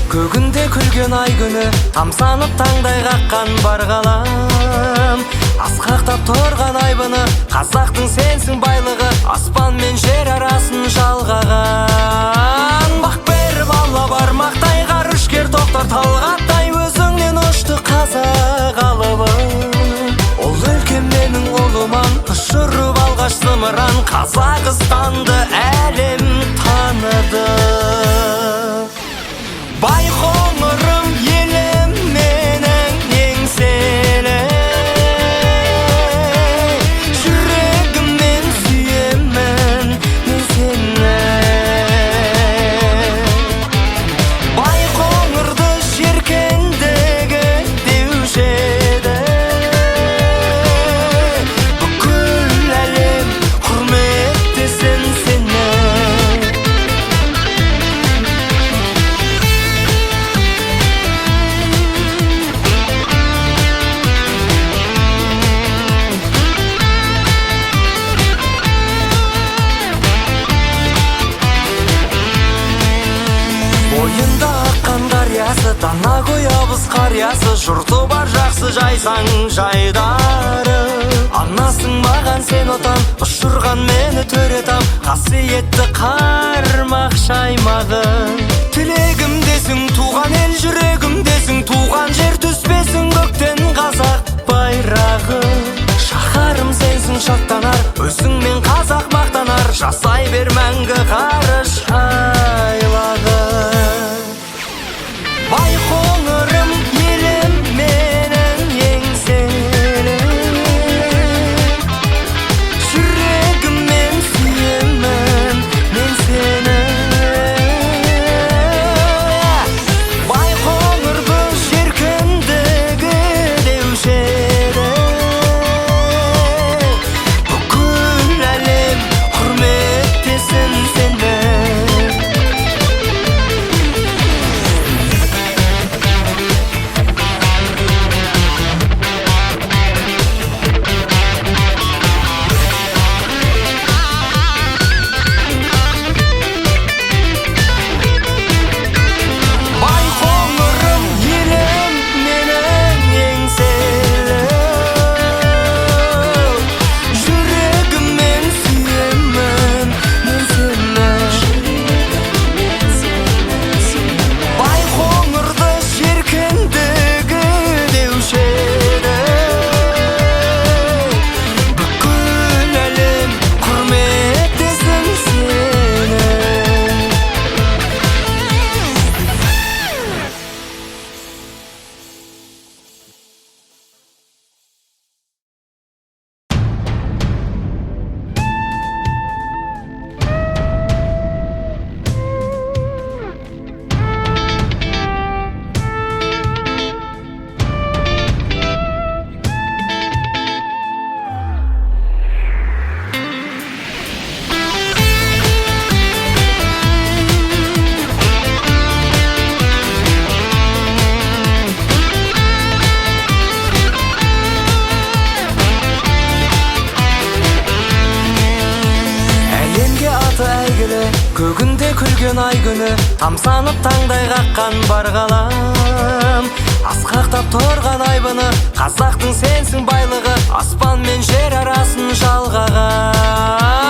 Көгінде күлген ай күні, тамсанып таңдай қаққан бар ғалам. Асқақтап тұрған айбыны, қазақтың сенсің байлығы, аспан мен жер арасын жалғаған. Бақ беріп алла бармақтай, ғарышкер тоқтар талғаттай, өзіңнен ұшты қазақ алыбы. Ол өлкем менің олыман, ұшырып алғаш зымыран, Қазақстанды әлем таныды. Байқоңырым елім менің еңселі, жүрегіммен сүйемін мен сені. Байқоңырды жеркендігі деуші еді, бүкіл әлем құрметтесін сені. Бойында аққан қариясы, дана қоябыз қариясы, жұрты бар жақсы жайсаң жайдары. Анасың маған сен отан, ұшырған мені төретам, қасиетті қармақ шаймағы. Тілегімдесің туған ел, жүрегімдесің туған жер, түспесің көктен қазақ байрағы. Шаһарым сенсің шаттанар, өзіңмен қазақ мақтанар, жасай бер мәңгі ғарыш айлағы. Байқоңырым елім менің еңселі, жүрегіммен сүйемін мен сені. Байқоңырды жеркендігі деуші еді, бүкіл әлем құрметтесін сені. Байқоңырым елім менің еңселі, жүрегіммен сүйемін мен сені. Байқоңырды жеркендігі деуші еді, бүкіл әлем құрметтесін сені. Әлемге аты әйгілі, көгінде күлген ай күні, тамсанып таңдай қаққан бар ғалам. Асқақтап тұрған айбыны, қазақтың сенсің байлығы, аспан мен жер арасын жалғаған.